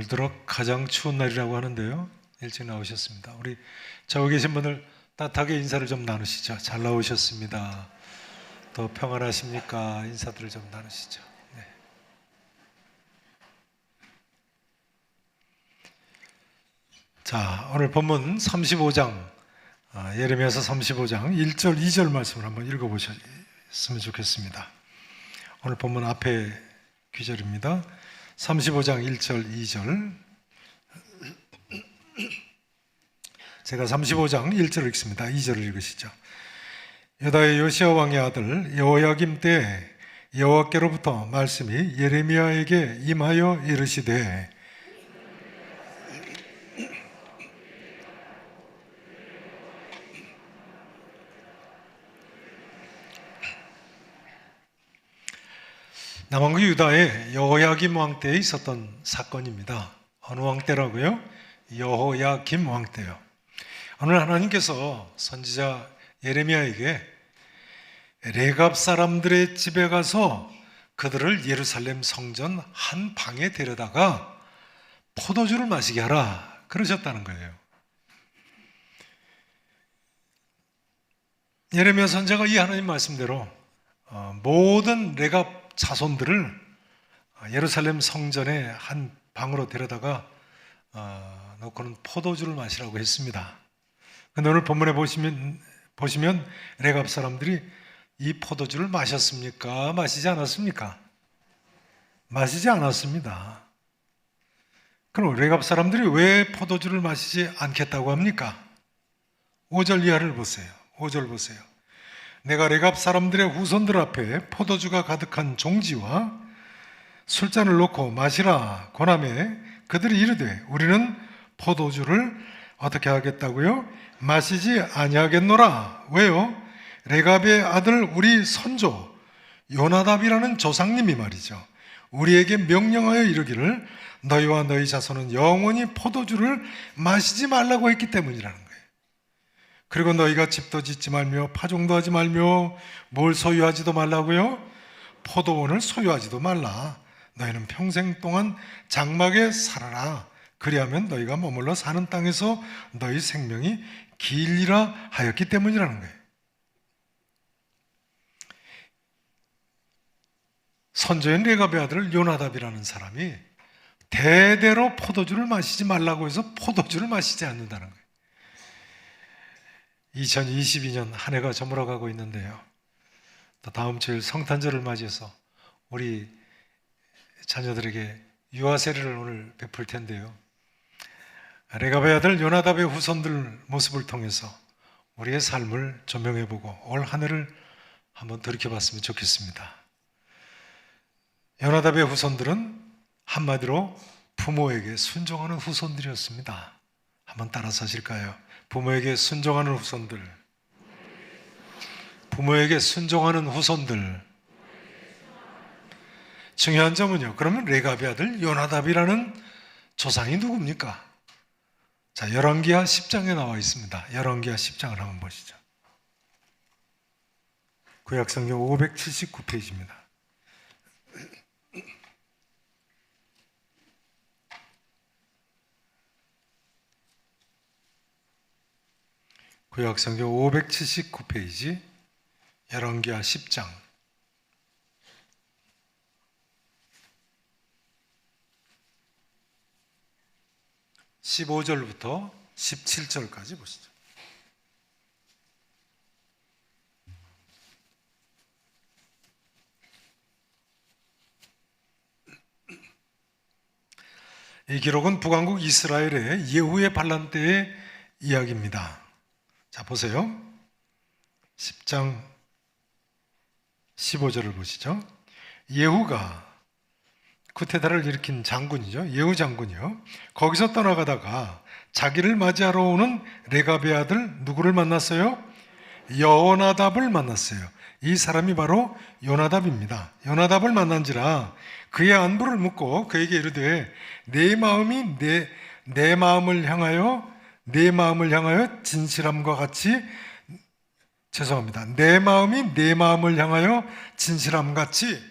올 들어 가장 추운 날이라고 하는데요. 일찍 나오셨습니다. 우리 저기 계신 분들 따뜻하게 인사를 좀 나누시죠. 잘 나오셨습니다. 더 평안하십니까? 인사들을 좀 나누시죠. 네. 자, 오늘 본문 35장 예레미야서 35장 1절 2절 말씀을 한번 읽어보셨으면 좋겠습니다. 오늘 본문 앞에 귀절입니다. 35장 1절 2절. 제가 35장 1절을 읽습니다. 2절을 읽으시죠. 유다의 요시야 왕의 아들 여호야김 때 여호와께로부터 말씀이 예레미야에게 임하여 이르시되 남왕국 유다의 여호야김 왕 때에 있었던 사건입니다. 어느 왕 때라고요? 여호야김 왕 때요. 오늘 하나님께서 선지자 예레미야에게 레갑 사람들의 집에 가서 그들을 예루살렘 성전 한 방에 데려다가 포도주를 마시게 하라 그러셨다는 거예요. 예레미야 선지자가 이 하나님 말씀대로 모든 레갑 자손들을 예루살렘 성전의 한 방으로 데려다가 놓고는 포도주를 마시라고 했습니다. 근데 오늘 본문에 보시면 레갑 사람들이 이 포도주를 마셨습니까? 마시지 않았습니까? 마시지 않았습니다. 그럼 레갑 사람들이 왜 포도주를 마시지 않겠다고 합니까? 5절 이하를 보세요. 5절 보세요. 내가 레갑 사람들의 후손들 앞에 포도주가 가득한 종지와 술잔을 놓고 마시라 권하매 그들이 이르되 우리는 포도주를 어떻게 하겠다고요? 마시지 아니하겠노라. 왜요? 레갑의 아들 우리 선조 요나답이라는 조상님이 말이죠. 우리에게 명령하여 이르기를 너희와 너희 자손은 영원히 포도주를 마시지 말라고 했기 때문이라는 거예요. 그리고 너희가 집도 짓지 말며 파종도 하지 말며 뭘 소유하지도 말라고요? 포도원을 소유하지도 말라. 너희는 평생 동안 장막에 살아라. 그리하면 너희가 머물러 사는 땅에서 너희 생명이 길리라 하였기 때문이라는 거예요. 선조인 레갑의 아들 요나답이라는 사람이 대대로 포도주를 마시지 말라고 해서 포도주를 마시지 않는다는 거예요. 2022년 한 해가 저물어가고 있는데요. 또 다음 주일 성탄절을 맞이해서 우리 자녀들에게 유아 세례를 오늘 베풀 텐데요. 레갑의 아들 요나답의 후손들 모습을 통해서 우리의 삶을 조명해보고 올 한 해를 한번 돌이켜봤으면 좋겠습니다. 요나답의 후손들은 한마디로 부모에게 순종하는 후손들이었습니다. 한번 따라서 하실까요? 부모에게 순종하는 후손들. 부모에게 순종하는 후손들. 중요한 점은요. 그러면 레갑의 아들 요나답이라는 조상이 누굽니까? 자, 열왕기하 10장에 나와 있습니다. 열왕기하 10장을 한번 보시죠. 구약성경 579페이지입니다. 구약성경 579페이지 열왕기하 10장 15절부터 17절까지 보시죠. 이 기록은 북왕국 이스라엘의 예후의 반란 때의 이야기입니다. 자, 보세요. 10장 15절을 보시죠. 예후가 쿠데타를 일으킨 장군이죠. 예후 장군이요. 거기서 떠나가다가 자기를 맞이하러 오는 레갑의 아들 누구를 만났어요? 여호나답을 만났어요. 이 사람이 바로 요나답입니다. 요나답을 만난지라 그의 안부를 묻고 그에게 이르되 내 마음이 내 마음을 향하여 진실함과 같이 내 마음이 내 마음을 향하여 진실함같이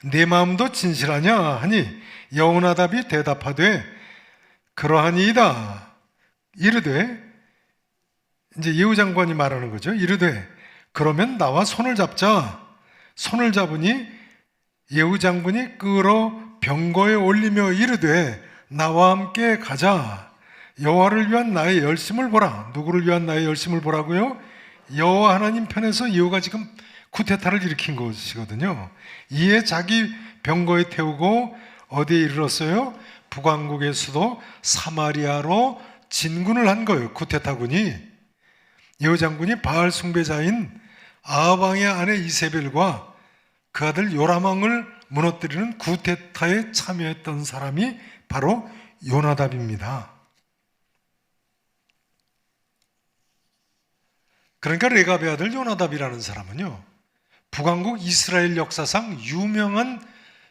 내 마음도 진실하냐 하니 여호나답이 대답하되 그러하니이다. 이르되, 이제 예후 장관이 말하는 거죠. 이르되 그러면 나와 손을 잡자. 손을 잡으니 예후 장군이 끌어 병거에 올리며 이르되 나와 함께 가자. 여호와를 위한 나의 열심을 보라. 누구를 위한 나의 열심을 보라고요? 여호와 하나님 편에서 예후가 지금 쿠데타를 일으킨 것이거든요. 이에 자기 병거에 태우고 어디에 이르렀어요? 북왕국의 수도 사마리아로 진군을 한 거예요. 쿠데타군이. 예후 장군이 바알 숭배자인 아합 왕의 아내 이세벨과 그 아들 요람왕을 무너뜨리는 쿠데타에 참여했던 사람이 바로 요나답입니다. 그러니까 레갑의 아들 요나답이라는 사람은요, 북왕국 이스라엘 역사상 유명한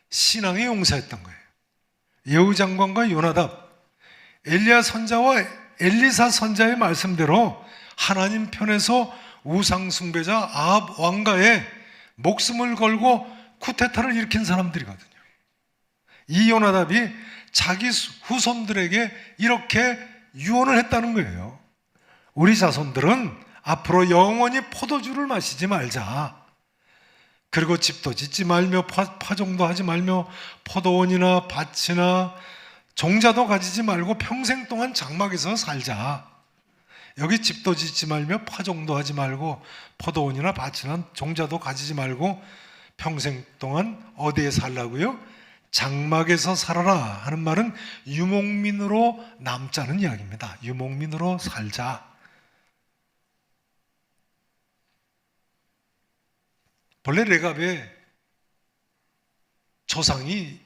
신앙의 용사였던 거예요. 예후 장관과 요나답, 엘리야 선자와 엘리사 선자의 말씀대로 하나님 편에서 우상 숭배자 아합 왕가에 목숨을 걸고 쿠데타를 일으킨 사람들이거든요. 이 요나답이 자기 후손들에게 이렇게 유언을 했다는 거예요. 우리 자손들은 앞으로 영원히 포도주를 마시지 말자. 그리고 집도 짓지 말며 파종도 하지 말며 포도원이나 밭이나 종자도 가지지 말고 평생 동안 장막에서 살자. 여기 집도 짓지 말며 파종도 하지 말고 포도원이나 밭이나 종자도 가지지 말고 평생 동안 어디에 살라고요? 장막에서 살아라 하는 말은 유목민으로 남자는 이야기입니다. 유목민으로 살자. 원래 레갑의 조상이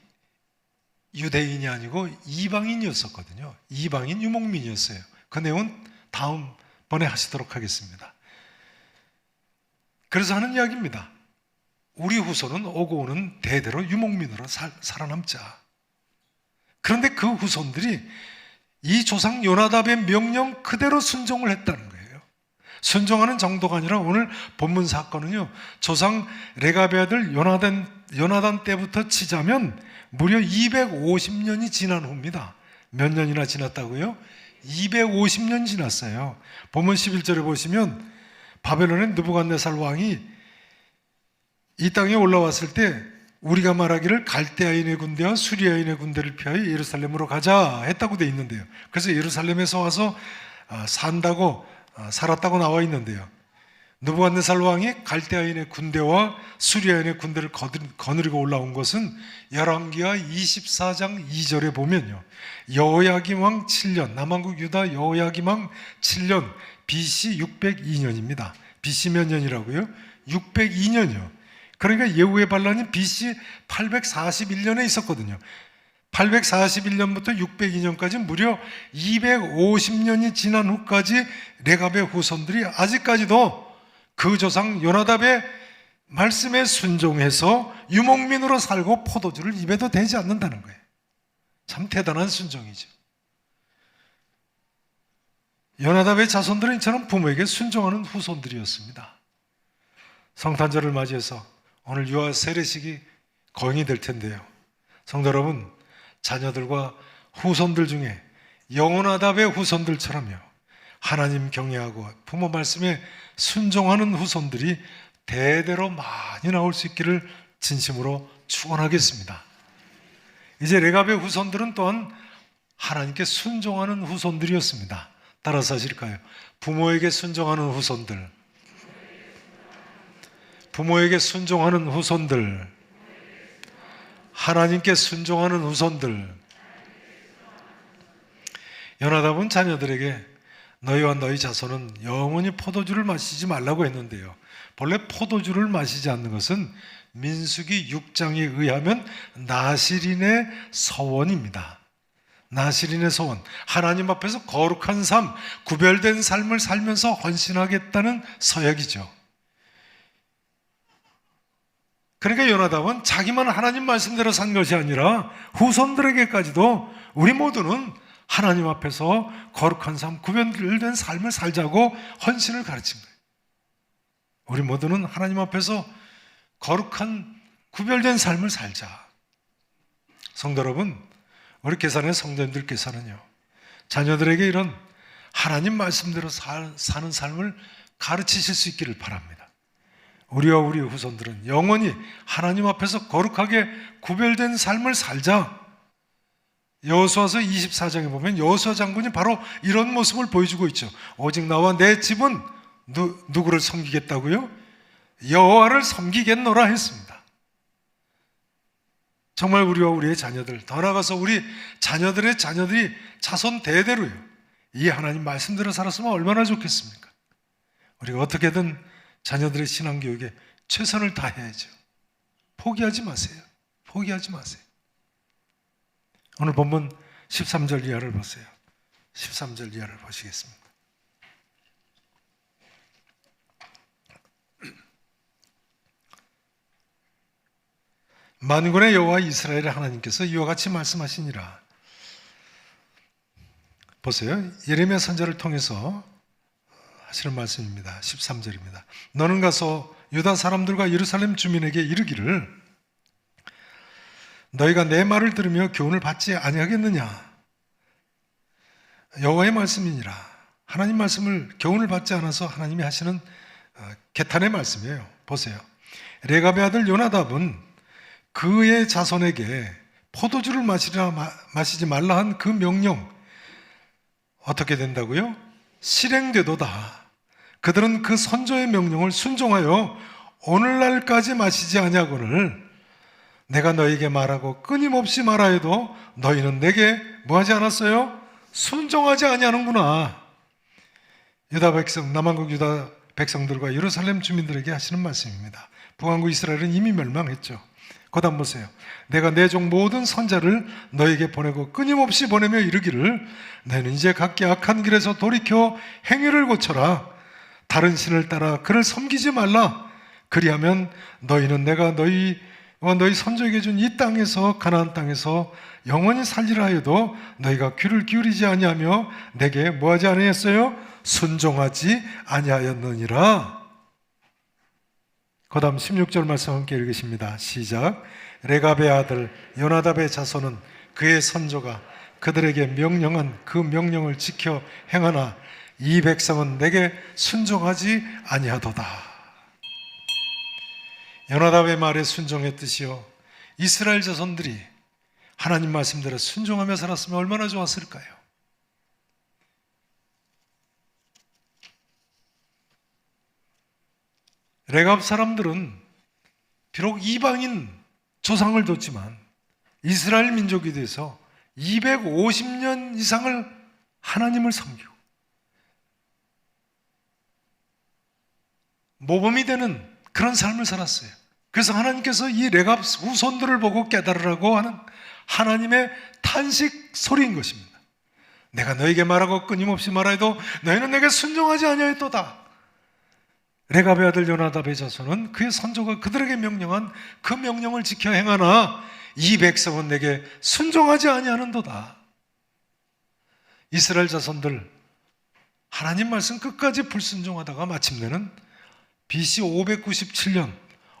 유대인이 아니고 이방인이었었거든요. 이방인 유목민이었어요. 그 내용은 다음번에 하시도록 하겠습니다. 그래서 하는 이야기입니다. 우리 후손은 오고 오는 대대로 유목민으로 살아남자. 그런데 그 후손들이 이 조상 요나답의 명령 그대로 순종을 했다는 거예요. 순종하는 정도가 아니라 오늘 본문 사건은요, 조상 레갑의 아들 요나단 때부터 치자면 무려 250년이 지난 후입니다. 몇 년이나 지났다고요? 250년 지났어요. 본문 11절에 보시면 바벨론의 느부갓네살 왕이 이 땅에 올라왔을 때 우리가 말하기를 갈대아인의 군대와 수리아인의 군대를 피하여 예루살렘으로 가자 했다고 돼 있는데요. 그래서 예루살렘에서 와서 살았다고 나와 있는데요. 느부갓네살 왕이 갈대아인의 군대와 수리아인의 군대를 거느리고 올라온 것은 열왕기하 24장 2절에 보면요, 여호야김 왕 7년, 남왕국 유다 여호야김 왕 7년 BC 602년입니다. BC 몇 년이라고요? 602년이요. 그러니까 예후의 반란이 BC 841년에 있었거든요. 841년부터 602년까지 무려 250년이 지난 후까지 레갑의 후손들이 아직까지도 그 조상 요나답의 말씀에 순종해서 유목민으로 살고 포도주를 입에도 대지 않는다는 거예요. 참 대단한 순종이죠. 요나답의 자손들은 이처럼 부모에게 순종하는 후손들이었습니다. 성탄절을 맞이해서 오늘 유아 세례식이 거행이 될 텐데요. 성도 여러분, 자녀들과 후손들 중에 요나답의 후손들처럼요, 하나님 경외하고 부모 말씀에 순종하는 후손들이 대대로 많이 나올 수 있기를 진심으로 축원하겠습니다. 이제 레갑의 후손들은 또한 하나님께 순종하는 후손들이었습니다. 따라서 하실까요? 부모에게 순종하는 후손들, 부모에게 순종하는 후손들, 하나님께 순종하는 후손들. 요나답은 자녀들에게 너희와 너희 자손은 영원히 포도주를 마시지 말라고 했는데요, 본래 포도주를 마시지 않는 것은 민수기 6장에 의하면 나실인의 서원입니다. 나실인의 서원, 하나님 앞에서 거룩한 삶, 구별된 삶을 살면서 헌신하겠다는 서약이죠. 그러니까 요나답은 자기만 하나님 말씀대로 산 것이 아니라 후손들에게까지도 우리 모두는 하나님 앞에서 거룩한 삶, 구별된 삶을 살자고 헌신을 가르친 거예요. 우리 모두는 하나님 앞에서 거룩한 구별된 삶을 살자. 성도 여러분, 우리 계산의 성도님들께서는요, 자녀들에게 이런 하나님 말씀대로 사는 삶을 가르치실 수 있기를 바랍니다. 우리와 우리 후손들은 영원히 하나님 앞에서 거룩하게 구별된 삶을 살자. 여호수아서 24장에 보면 여호수아 장군이 바로 이런 모습을 보여주고 있죠. 오직 나와 내 집은 누구를 섬기겠다고요? 여호와를 섬기겠노라 했습니다. 정말 우리와 우리의 자녀들, 더 나아가서 우리 자녀들의 자녀들이 자손 대대로요, 이 하나님 말씀대로 살았으면 얼마나 좋겠습니까? 우리가 어떻게든 자녀들의 신앙교육에 최선을 다해야죠. 포기하지 마세요. 포기하지 마세요. 오늘 본문 13절 이하를 보세요. 13절 이하를 보시겠습니다. 만군의 여호와 이스라엘의 하나님께서 이와 같이 말씀하시니라. 보세요. 예레미야 선지자를 통해서 하시는 말씀입니다. 13절입니다. 너는 가서 유다 사람들과 예루살렘 주민에게 이르기를 너희가 내 말을 들으며 교훈을 받지 아니하겠느냐. 여호와의 말씀이니라. 하나님 말씀을 교훈을 받지 않아서 하나님이 하시는 개탄의 말씀이에요. 보세요. 레갑의 아들 요나답은 그의 자손에게 포도주를 마시지 말라 한 그 명령 어떻게 된다고요? 실행되도다. 그들은 그 선조의 명령을 순종하여 오늘날까지 마시지 아니하거늘 내가 너에게 말하고 끊임없이 말하여도 너희는 내게 뭐하지 않았어요? 순종하지 아니하는구나. 유다 백성, 남한국 유다 백성들과 예루살렘 주민들에게 하시는 말씀입니다. 북한국 이스라엘은 이미 멸망했죠. 거담 보세요. 내가 내 종 모든 선자를 너에게 보내고 끊임없이 보내며 이르기를 너희는 이제 각기 악한 길에서 돌이켜 행위를 고쳐라. 다른 신을 따라 그를 섬기지 말라. 그리하면 너희는 내가 너희와 너희 선조에게 준 이 땅에서 가나안 땅에서 영원히 살리라 하여도 너희가 귀를 기울이지 아니하며 내게 뭐하지 아니했어요? 순종하지 아니하였느니라. 그 다음 16절 말씀 함께 읽으십니다. 시작. 레갑의 아들 요나답의 자손은 그의 선조가 그들에게 명령한 그 명령을 지켜 행하나 이 백성은 내게 순종하지 아니하도다. 요나답의 말에 순종했듯이요, 이스라엘 자손들이 하나님 말씀대로 순종하며 살았으면 얼마나 좋았을까요? 레갑 사람들은 비록 이방인 조상을 뒀지만 이스라엘 민족이 돼서 250년 이상을 하나님을 섬기고 모범이 되는 그런 삶을 살았어요. 그래서 하나님께서 이 레갑 후손들을 보고 깨달으라고 하는 하나님의 탄식 소리인 것입니다. 내가 너에게 말하고 끊임없이 말하여도 너희는 내게 순종하지 아니하였도다. 레갑의 아들 요나답의 자손은 그의 선조가 그들에게 명령한 그 명령을 지켜 행하나 이 백성은 내게 순종하지 아니하는도다. 이스라엘 자손들 하나님 말씀 끝까지 불순종하다가 마침내는 BC 597년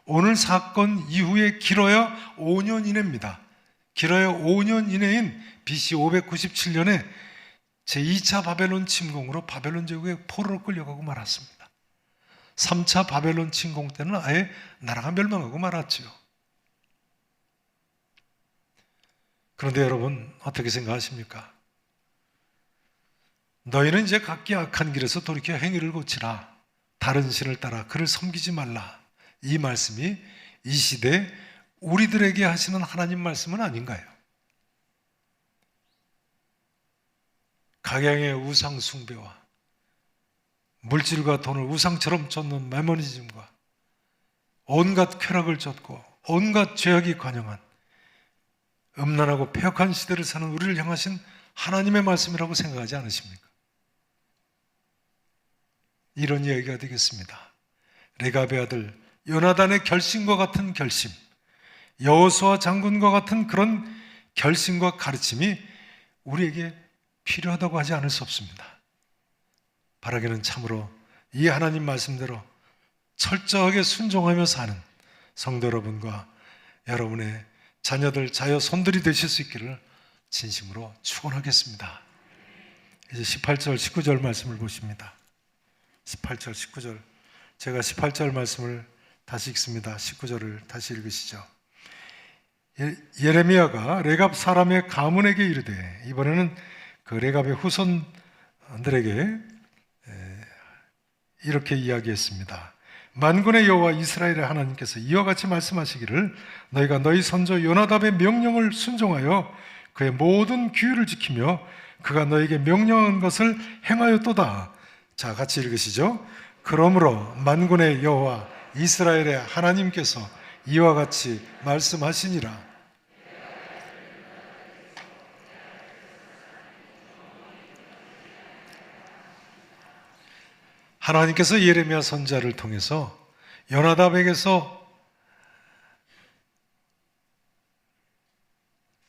오늘 사건 이후에 길어야 5년 이내입니다. 길어야 5년 이내인 BC 597년에 제2차 바벨론 침공으로 바벨론 제국에 포로로 끌려가고 말았습니다. 3차 바벨론 침공 때는 아예 나라가 멸망하고 말았죠. 그런데 여러분 어떻게 생각하십니까? 너희는 이제 각기 악한 길에서 돌이켜 행위를 고치라. 다른 신을 따라 그를 섬기지 말라. 이 말씀이 이 시대 우리들에게 하시는 하나님 말씀은 아닌가요? 각양의 우상 숭배와 물질과 돈을 우상처럼 쫓는 매모니즘과 온갖 쾌락을 쫓고 온갖 죄악이 관영한 음란하고 폐역한 시대를 사는 우리를 향하신 하나님의 말씀이라고 생각하지 않으십니까? 이런 이야기가 되겠습니다. 레갑의 아들 요나단의 결심과 같은 결심, 여호수아 장군과 같은 그런 결심과 가르침이 우리에게 필요하다고 하지 않을 수 없습니다. 바라기는 참으로 이 하나님 말씀대로 철저하게 순종하며 사는 성도 여러분과 여러분의 자녀들, 자녀 손들이 되실 수 있기를 진심으로 축원하겠습니다. 이제 18절, 19절 말씀을 보십니다. 18절, 19절. 제가 18절 말씀을 다시 읽습니다. 19절을 다시 읽으시죠. 예레미야가 레갑 사람의 가문에게 이르되, 이번에는 그 레갑의 후손들에게 이렇게 이야기했습니다. 만군의 여호와 이스라엘의 하나님께서 이와 같이 말씀하시기를, 너희가 너희 선조 요나답의 명령을 순종하여 그의 모든 규율을 지키며 그가 너에게 명령한 것을 행하였도다. 자, 같이 읽으시죠. 그러므로 만군의 여호와 이스라엘의 하나님께서 이와 같이 말씀하시니라. 하나님께서 예레미야 선지자를 통해서 요나답에게서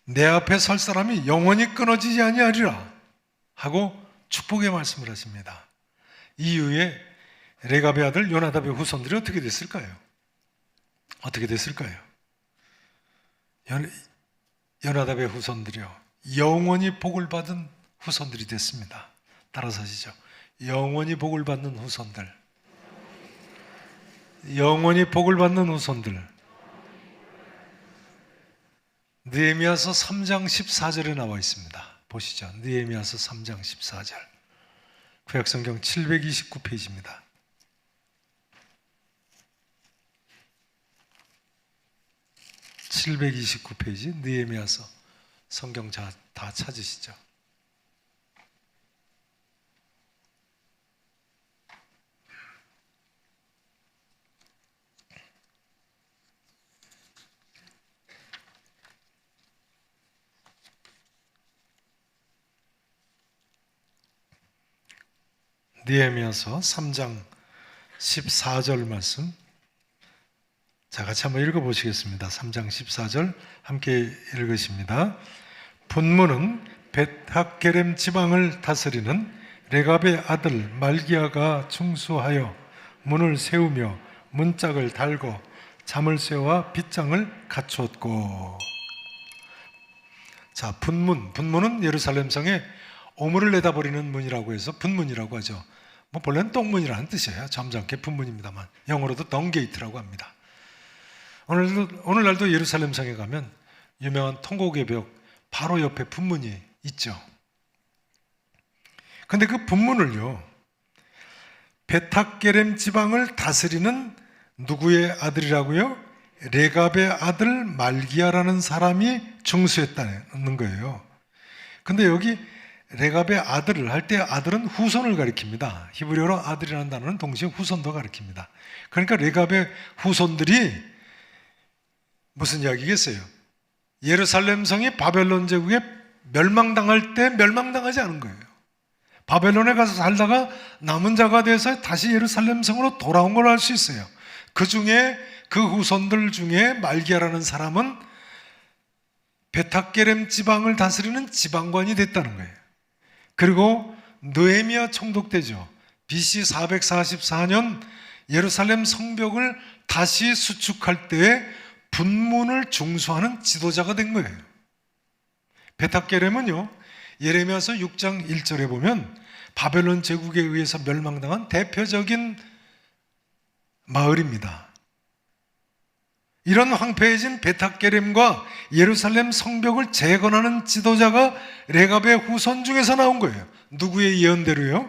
내 앞에 설 사람이 영원히 끊어지지 아니하리라 하고 축복의 말씀을 하십니다. 이후에 레갑의 아들 요나답의 후손들이 어떻게 됐을까요? 어떻게 됐을까요? 요나답의 후손들이요, 영원히 복을 받은 후손들이 됐습니다. 따라서 하시죠. 영원히 복을 받는 후손들. 영원히 복을 받는 후손들. 느헤미야서 3장 14절에 나와 있습니다. 보시죠. 느헤미야서 3장 14절. 구약성경 729페이지입니다. (729페이지) 느헤미야서 성경 다 찾으시죠. 느헤미야서 3장 14절 말씀, 자, 같이 한번 읽어보시겠습니다. 3장 14절 함께 읽으십니다. 분문은 벳학게렘 지방을 다스리는 레갑의 아들 말기야가 중수하여 문을 세우며 문짝을 달고 자물쇠와 빗장을 갖추었고. 자, 분문은 예루살렘 성에 오물을 내다버리는 문이라고 해서 분문이라고 하죠. 본래는 똥문이라는 뜻이에요. 점잖게 분문입니다만 영어로도 덩게이트라고 합니다. 오늘날도 예루살렘 성에 가면 유명한 통곡의 벽 바로 옆에 분문이 있죠. 근데 그 분문을요, 벳학게렘 지방을 다스리는 누구의 아들이라고요? 레갑의 아들 말기야라는 사람이 중수했다는 거예요. 근데 여기 레갑의 아들을 할 때 아들은 후손을 가리킵니다. 히브리어로 아들이라는 단어는 동시에 후손도 가리킵니다. 그러니까 레갑의 후손들이 무슨 이야기겠어요? 예루살렘 성이 바벨론 제국에 멸망당할 때 멸망당하지 않은 거예요. 바벨론에 가서 살다가 남은 자가 돼서 다시 예루살렘 성으로 돌아온 걸 알 수 있어요. 그 중에 그 후손들 중에 말기야라는 사람은 벳학게렘 지방을 다스리는 지방관이 됐다는 거예요. 그리고 느헤미야 총독 때죠. BC 444년 예루살렘 성벽을 다시 수축할 때에 분문을 중수하는 지도자가 된 거예요. 벳학게렘은요, 예레미야서 6장 1절에 보면 바벨론 제국에 의해서 멸망당한 대표적인 마을입니다. 이런 황폐해진 벳학게렘과 예루살렘 성벽을 재건하는 지도자가 레갑의 후손 중에서 나온 거예요. 누구의 예언대로요?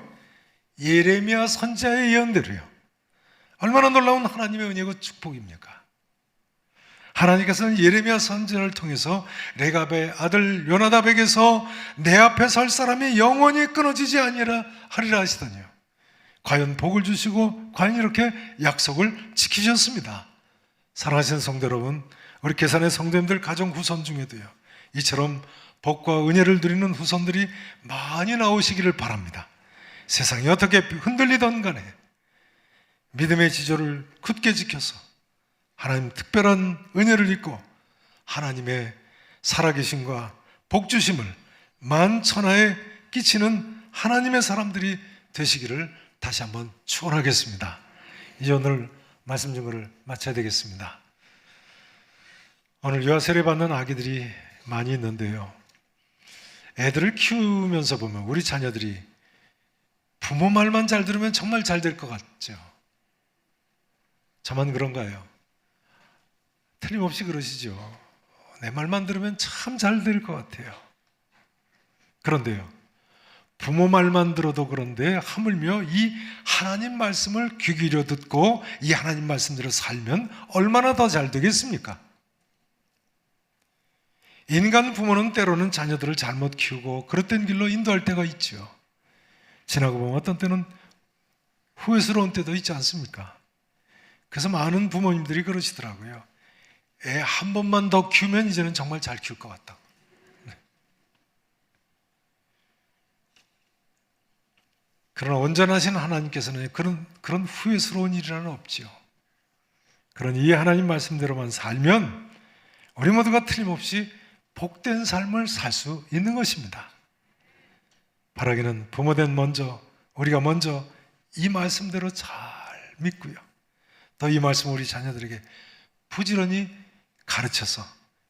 예레미야 선지자의 예언대로요. 얼마나 놀라운 하나님의 은혜고 축복입니까? 하나님께서는 예레미야 선지자를 통해서 레갑의 아들 요나답에게서 내 앞에 설 사람이 영원히 끊어지지 아니하리라 하시더니요, 과연 복을 주시고 과연 이렇게 약속을 지키셨습니다. 사랑하시는 성도 여러분, 우리 계산의 성도님들 가정 후손 중에도요, 이처럼 복과 은혜를 누리는 후손들이 많이 나오시기를 바랍니다. 세상이 어떻게 흔들리던 간에 믿음의 지조를 굳게 지켜서 하나님 특별한 은혜를 입고 하나님의 살아계심과 복주심을 만천하에 끼치는 하나님의 사람들이 되시기를 다시 한번 축원하겠습니다. 이제 오늘 말씀 증거를 마쳐야 되겠습니다. 오늘 유아 세례 받는 아기들이 많이 있는데요, 애들을 키우면서 보면 우리 자녀들이 부모 말만 잘 들으면 정말 잘 될 것 같죠. 저만 그런가요? 틀림없이 그러시죠. 내 말만 들으면 참 잘 될 것 같아요. 그런데요, 부모 말만 들어도 그런데 하물며 이 하나님 말씀을 귀 기울여 듣고 이 하나님 말씀대로 살면 얼마나 더 잘 되겠습니까? 인간 부모는 때로는 자녀들을 잘못 키우고 그릇된 길로 인도할 때가 있죠. 지나고 보면 어떤 때는 후회스러운 때도 있지 않습니까? 그래서 많은 부모님들이 그러시더라고요. 애 한 번만 더 키우면 이제는 정말 잘 키울 것 같다. 그러나 온전하신 하나님께서는 그런 후회스러운 일이라는 없지요. 그런 이 하나님 말씀대로만 살면 우리 모두가 틀림없이 복된 삶을 살 수 있는 것입니다. 바라기는 부모된 우리가 먼저 이 말씀대로 잘 믿고요. 또 이 말씀 우리 자녀들에게 부지런히 가르쳐서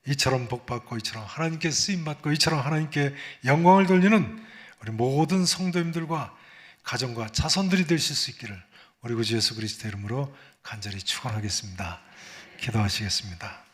이처럼 복받고 이처럼 하나님께 쓰임받고 이처럼 하나님께 영광을 돌리는 우리 모든 성도님들과 가정과 자손들이 되실 수 있기를 우리 구주 예수 그리스도의 이름으로 간절히 축원하겠습니다. 기도하시겠습니다.